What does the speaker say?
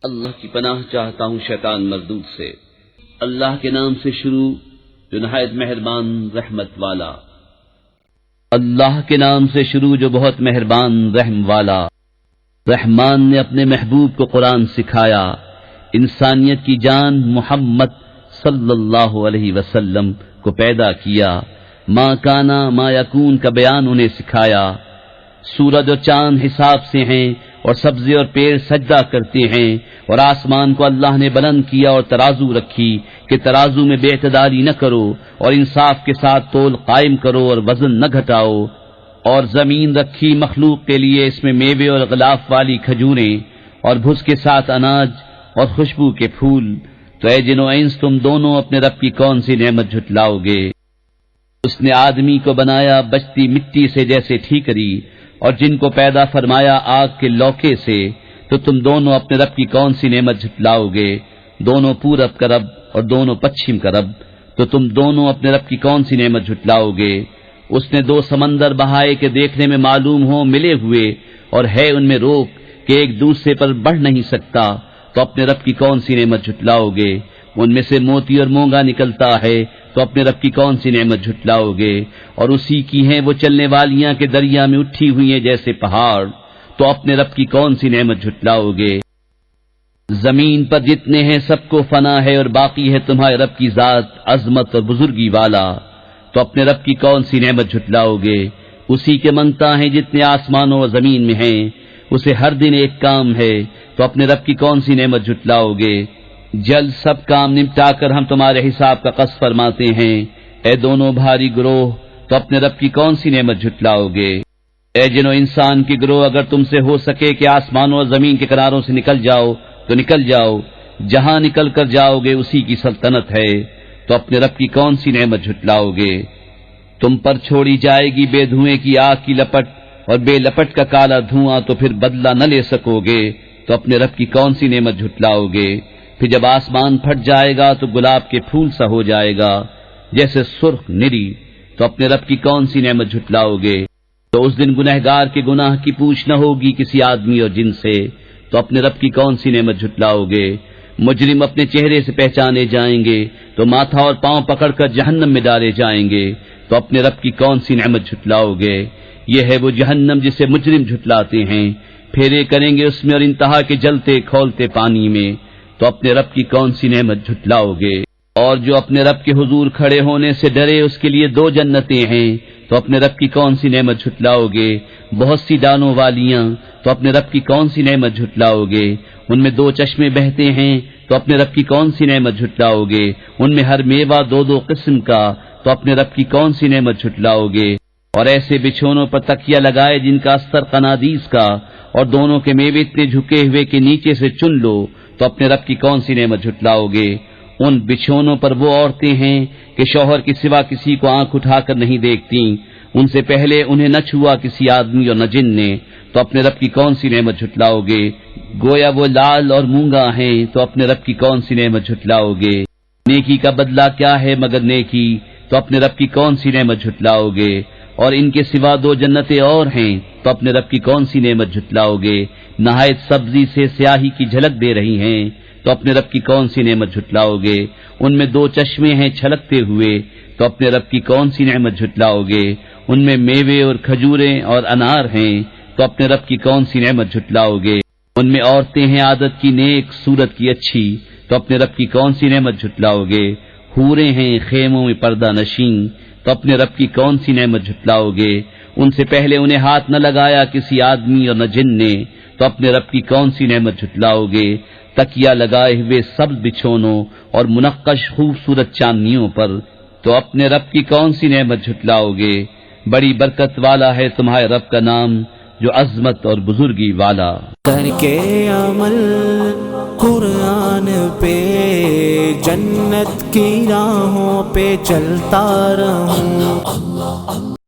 اللہ کی پناہ چاہتا ہوں شیطان مردود سے۔ اللہ کے نام سے شروع جو نہایت مہربان رحمت والا۔ اللہ کے نام سے شروع جو بہت مہربان رحم والا۔ رحمان نے اپنے محبوب کو قرآن سکھایا، انسانیت کی جان محمد صلی اللہ علیہ وسلم کو پیدا کیا، ما کانا ما یکون کا بیان انہیں سکھایا۔ سورج اور چاند حساب سے ہیں اور سبزے اور پیڑ سجدہ کرتے ہیں، اور آسمان کو اللہ نے بلند کیا اور ترازو رکھی کہ ترازو میں بے اعتدالی نہ کرو، اور انصاف کے ساتھ تول قائم کرو اور وزن نہ گھٹاؤ۔ اور زمین رکھی مخلوق کے لیے، اس میں میوے اور غلاف والی کھجوریں اور بھس کے ساتھ اناج اور خوشبو کے پھول۔ تو اے جن و انس، تم دونوں اپنے رب کی کون سی نعمت جھٹلاؤ گے؟ اس نے آدمی کو بنایا بچتی مٹی سے جیسے ٹھیکری، اور جن کو پیدا فرمایا آگ کے لوکے سے۔ تو تم دونوں اپنے رب کی کون سی نعمت جھٹلاؤ گے؟ دونوں پورب کا رب اور دونوں پچھم کا رب، تو تم دونوں اپنے رب کی کون سی نعمت جھٹلاؤ گے؟ اس نے دو سمندر بہائے کہ دیکھنے میں معلوم ہو ملے ہوئے، اور ہے ان میں روک کہ ایک دوسرے پر بڑھ نہیں سکتا، تو اپنے رب کی کون سی نعمت جھٹلاؤ گے؟ ان میں سے موتی اور مونگا نکلتا ہے، تو اپنے رب کی کون سی نعمت جھٹلاؤ گے؟ اور اسی کی ہیں وہ چلنے والیاں کہ دریا میں اٹھی ہوئی ہیں جیسے پہاڑ، تو اپنے رب کی کون سی نعمت جھٹلاؤ گے؟ زمین پر جتنے ہیں سب کو فنا ہے، اور باقی ہے تمہارے رب کی ذات عظمت اور بزرگی والا، تو اپنے رب کی کون سی نعمت جھٹلاؤ گے؟ اسی کے منگتا ہیں جتنے آسمانوں اور زمین میں ہیں، اسے ہر دن ایک کام ہے، تو اپنے رب کی کون سی نعمت جھٹلاؤ گے؟ جلد سب کام نمٹا کر ہم تمہارے حساب کا قصد فرماتے ہیں، اے دونوں بھاری گروہ، تو اپنے رب کی کون سی نعمت جھٹلاؤ گے؟ اے جن و انسان کی گروہ، اگر تم سے ہو سکے کہ آسمانوں اور زمین کے کناروں سے نکل جاؤ تو نکل جاؤ، جہاں نکل کر جاؤ گے اسی کی سلطنت ہے، تو اپنے رب کی کون سی نعمت جھٹلاؤ گے؟ تم پر چھوڑی جائے گی بے دھوئیں کی آگ کی لپٹ، اور بے لپٹ کا کالا دھواں، تو پھر بدلہ نہ لے سکو گے، تو اپنے رب کی کون سی نعمت جھٹلاؤ گے؟ پھر جب آسمان پھٹ جائے گا تو گلاب کے پھول سا ہو جائے گا جیسے سرخ نری، تو اپنے رب کی کون سی نعمت جھٹلاؤ گے؟ تو اس دن گنہگار کے گناہ کی پوچھ نہ ہوگی کسی آدمی اور جن سے، تو اپنے رب کی کون سی نعمت جھٹلاؤ گے؟ مجرم اپنے چہرے سے پہچانے جائیں گے، تو ماتھا اور پاؤں پکڑ کر جہنم میں ڈالے جائیں گے، تو اپنے رب کی کون سی نعمت جھٹلاؤ گے؟ یہ ہے وہ جہنم جسے مجرم جھٹلاتے ہیں، پھیرے کریں گے اس میں اور انتہا کے جلتے کھولتے پانی میں، تو اپنے رب کی کون سی نعمت جھٹلاؤ گے؟ اور جو اپنے رب کے حضور کھڑے ہونے سے ڈرے، اس کے لیے دو جنتیں ہیں، تو اپنے رب کی کون سی نعمت جھٹلاؤ گے؟ بہت سی ڈانوں والیاں، تو اپنے رب کی کون سی نعمت جھٹلاؤ گے؟ ان میں دو چشمے بہتے ہیں، تو اپنے رب کی کون سی نعمت جھٹلاؤ گے؟ ان میں ہر میوہ دو دو قسم کا، تو اپنے رب کی کون سی نعمت جھٹلاؤ گے؟ اور ایسے بچھونوں پر تکیہ لگائے جن کا استر قنادیس کا، اور دونوں کے میوے اتنے جھکے ہوئے کہ نیچے سے چن لو، تو اپنے رب کی کون سی نعمت جھٹلاؤ گے؟ ان بچھونوں پر وہ عورتیں ہیں کہ شوہر کے سوا کسی کو آنکھ اٹھا کر نہیں دیکھتی، ان سے پہلے انہیں نہ چھوا کسی آدمی اور نہ جن نے، تو اپنے رب کی کون سی نعمت جھٹلاؤ گے؟ گویا وہ لال اور مونگا ہیں، تو اپنے رب کی کون سی نعمت جھٹلاؤ گے؟ نیکی کا بدلہ کیا ہے مگر نیکی، تو اپنے رب کی کون سی نعمت جھٹلاؤ گے؟ اور ان کے سوا دو جنتیں اور ہیں، تو اپنے رب کی کون سی نعمت جھٹلاؤ گے؟ نہایت سبزی سے سیاہی کی جھلک دے رہی ہیں، تو اپنے رب کی کون سی نعمت جھٹلاؤ گے؟ ان میں دو چشمے ہیں چھلکتے ہوئے، تو اپنے رب کی کون سی نعمت جھٹلاؤ گے؟ ان میں میوے اور کھجوریں اور انار ہیں، تو اپنے رب کی کون سی نعمت جھٹلاؤ گے؟ ان میں عورتیں ہیں عادت کی نیک، صورت کی اچھی، تو اپنے رب کی کون سی نعمت جھٹلاؤ گے؟ حوریں ہیں خیموں میں پردہ نشین، تو اپنے رب کی کون سی نعمت جھٹلاؤ گے؟ ان سے پہلے انہیں ہاتھ نہ لگایا کسی آدمی اور نہ جن نے، تو اپنے رب کی کون سی نعمت جھٹلاؤ گے؟ تکیہ لگائے ہوئے سبز بچھونوں اور منقش خوبصورت چاندنیوں پر، تو اپنے رب کی کون سی نعمت جھٹلاؤ گے؟ بڑی برکت والا ہے تمہارے رب کا نام جو عظمت اور بزرگی والا۔ کر کے عمل قرآن پہ جنت کی راہوں پہ چلتا رہوں،